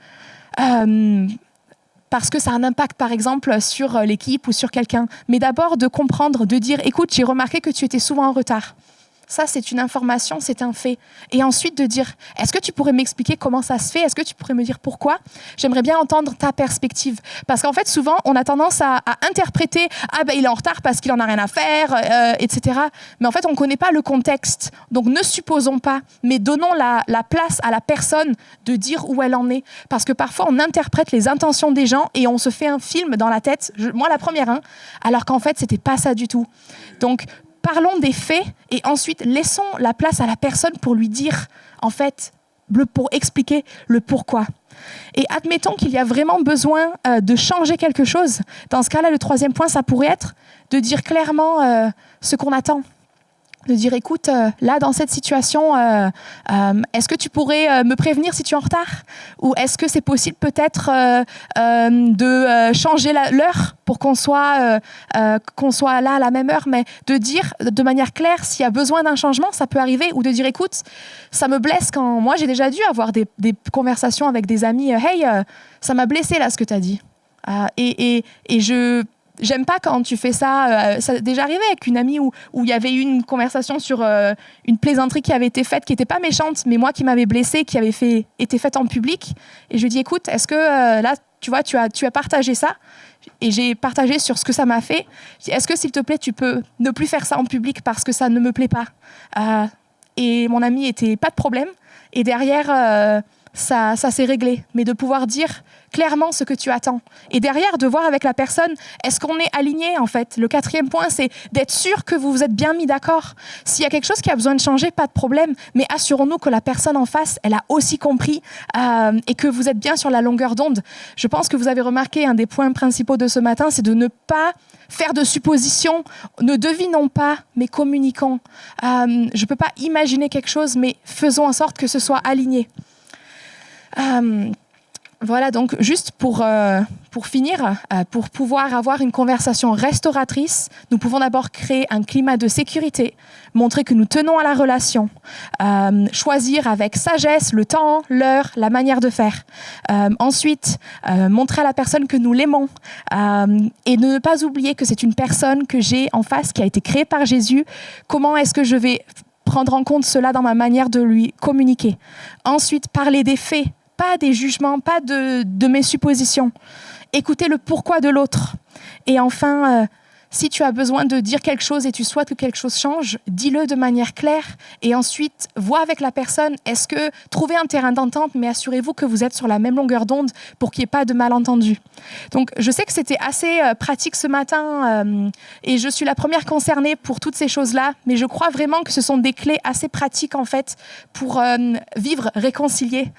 ça a un impact, par exemple, sur l'équipe ou sur quelqu'un. Mais d'abord, de comprendre, de dire « écoute, j'ai remarqué que tu étais souvent en retard. » Ça, c'est une information, c'est un fait. Et ensuite de dire « est-ce que tu pourrais m'expliquer comment ça se fait? Est-ce que tu pourrais me dire pourquoi? J'aimerais bien entendre ta perspective. » Parce qu'en fait, souvent, on a tendance à interpréter « ah ben, il est en retard parce qu'il en a rien à faire, etc. » Mais en fait, on ne connaît pas le contexte. Donc, ne supposons pas, mais donnons la place à la personne de dire où elle en est. Parce que parfois, on interprète les intentions des gens et on se fait un film dans la tête, moi la première, alors qu'en fait, ce n'était pas ça du tout. Donc, parlons des faits et ensuite laissons la place à la personne pour lui dire, en fait, pour expliquer le pourquoi. Et admettons qu'il y a vraiment besoin de changer quelque chose. Dans ce cas-là, le 3e point, ça pourrait être de dire clairement ce qu'on attend. De dire, écoute, là, dans cette situation, est-ce que tu pourrais me prévenir si tu es en retard? Ou est-ce que c'est possible peut-être de changer l'heure pour qu'on soit là à la même heure? Mais de dire de manière claire, s'il y a besoin d'un changement, ça peut arriver. Ou de dire, écoute, ça me blesse quand... Moi, j'ai déjà dû avoir des conversations avec des amis. Hey, ça m'a blessé là, ce que tu as dit. Et j'aime pas quand tu fais ça. Ça a déjà arrivé avec une amie où il y avait eu une conversation sur une plaisanterie qui avait été faite, qui n'était pas méchante, mais moi qui m'avais blessée, qui avait été faite en public. Et je lui dis, écoute, est-ce que là, tu vois, tu as partagé ça? Et j'ai partagé sur ce que ça m'a fait. Je dis, est-ce que, s'il te plaît, tu peux ne plus faire ça en public parce que ça ne me plaît pas? Et mon ami était pas de problème. Et derrière... Ça s'est réglé, mais de pouvoir dire clairement ce que tu attends. Et derrière, de voir avec la personne, est-ce qu'on est aligné en fait? Le 4e point, c'est d'être sûr que vous vous êtes bien mis d'accord. S'il y a quelque chose qui a besoin de changer, pas de problème, mais assurons-nous que la personne en face, elle a aussi compris et que vous êtes bien sur la longueur d'onde. Je pense que vous avez remarqué, un des points principaux de ce matin, c'est de ne pas faire de suppositions, ne devinons pas, mais communiquons. Je ne peux pas imaginer quelque chose, mais faisons en sorte que ce soit aligné. Voilà, donc juste pour finir, pour pouvoir avoir une conversation restauratrice, nous pouvons d'abord créer un climat de sécurité, montrer que nous tenons à la relation, choisir avec sagesse le temps, l'heure, la manière de faire. Ensuite, montrer à la personne que nous l'aimons et ne pas oublier que c'est une personne que j'ai en face qui a été créée par Jésus. Comment est-ce que je vais prendre en compte cela dans ma manière de lui communiquer? Ensuite, parler des faits. Pas des jugements, pas de mes suppositions. Écoutez le pourquoi de l'autre. Et enfin, si tu as besoin de dire quelque chose et tu souhaites que quelque chose change, dis-le de manière claire. Et ensuite, vois avec la personne, est-ce que trouvez un terrain d'entente, mais assurez-vous que vous êtes sur la même longueur d'onde pour qu'il n'y ait pas de malentendu. Donc, je sais que c'était assez pratique ce matin et je suis la première concernée pour toutes ces choses-là, mais je crois vraiment que ce sont des clés assez pratiques en fait pour vivre réconcilié.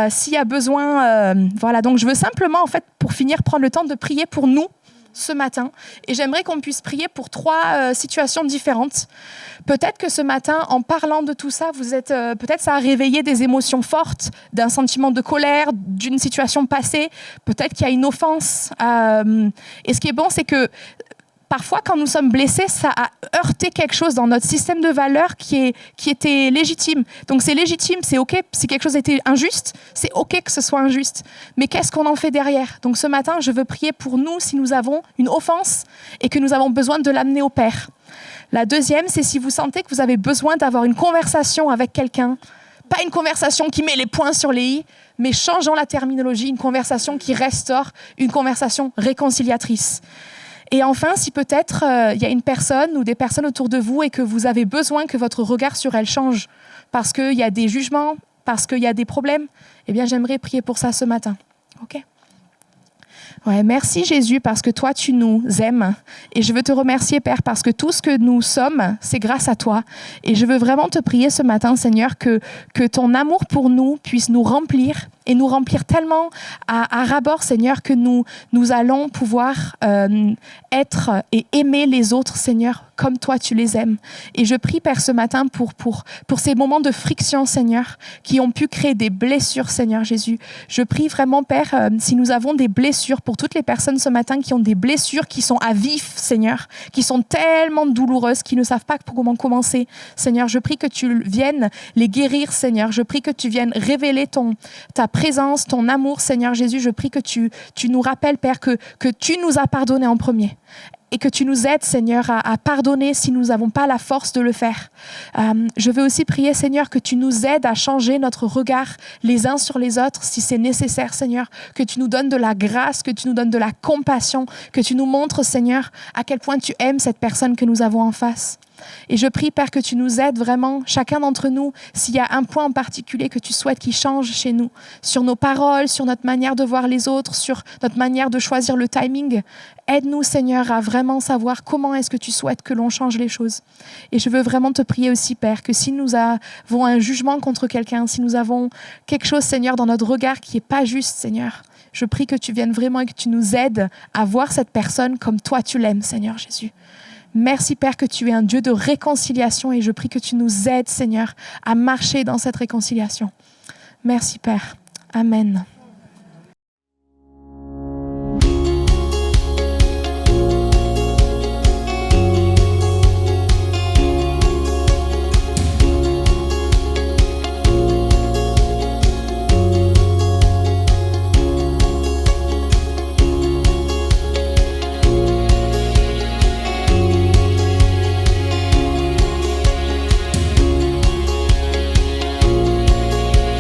S'il y a besoin, voilà. Donc, je veux simplement en fait, pour finir, prendre le temps de prier pour nous ce matin et j'aimerais qu'on puisse prier pour 3 situations différentes. Peut-être que ce matin, en parlant de tout ça, peut-être ça a réveillé des émotions fortes, d'un sentiment de colère, d'une situation passée. Peut-être qu'il y a une offense. Et ce qui est bon, c'est que parfois, quand nous sommes blessés, ça a heurté quelque chose dans notre système de valeurs qui était légitime. Donc c'est légitime, c'est OK. Si quelque chose était injuste, c'est OK que ce soit injuste. Mais qu'est-ce qu'on en fait derrière? Donc ce matin, je veux prier pour nous si nous avons une offense et que nous avons besoin de l'amener au Père. La deuxième, c'est si vous sentez que vous avez besoin d'avoir une conversation avec quelqu'un. Pas une conversation qui met les points sur les i, mais changeons la terminologie, une conversation qui restaure, une conversation réconciliatrice. Et enfin, si peut-être il y a une personne ou des personnes autour de vous et que vous avez besoin que votre regard sur elle change parce qu'il y a des jugements, parce qu'il y a des problèmes, eh bien, j'aimerais prier pour ça ce matin. OK ? Ouais, merci Jésus parce que toi tu nous aimes et je veux te remercier Père parce que tout ce que nous sommes c'est grâce à toi et je veux vraiment te prier ce matin Seigneur que ton amour pour nous puisse nous remplir et nous remplir tellement à ras-bord Seigneur que nous allons pouvoir être et aimer les autres Seigneur comme toi tu les aimes. Et je prie Père ce matin pour ces moments de friction Seigneur qui ont pu créer des blessures Seigneur Jésus. Je prie vraiment Père si nous avons des blessures pour toutes les personnes ce matin qui ont des blessures qui sont à vif Seigneur, qui sont tellement douloureuses, qui ne savent pas comment commencer Seigneur. Je prie que tu viennes les guérir Seigneur. Je prie que tu viennes révéler ta présence, ton amour Seigneur Jésus. Je prie que tu nous rappelles Père que tu nous as pardonné en premier. Et que tu nous aides, Seigneur, à pardonner si nous n'avons pas la force de le faire. Je veux aussi prier, Seigneur, que tu nous aides à changer notre regard les uns sur les autres si c'est nécessaire, Seigneur. Que tu nous donnes de la grâce, que tu nous donnes de la compassion, que tu nous montres, Seigneur, à quel point tu aimes cette personne que nous avons en face. Et je prie, Père, que tu nous aides vraiment, chacun d'entre nous, s'il y a un point en particulier que tu souhaites qu'il change chez nous, sur nos paroles, sur notre manière de voir les autres, sur notre manière de choisir le timing. Aide-nous, Seigneur, à vraiment savoir comment est-ce que tu souhaites que l'on change les choses. Et je veux vraiment te prier aussi, Père, que si nous avons un jugement contre quelqu'un, si nous avons quelque chose, Seigneur, dans notre regard qui n'est pas juste, Seigneur, je prie que tu viennes vraiment et que tu nous aides à voir cette personne comme toi tu l'aimes, Seigneur Jésus. Merci Père que tu es un Dieu de réconciliation et je prie que tu nous aides Seigneur à marcher dans cette réconciliation. Merci Père. Amen.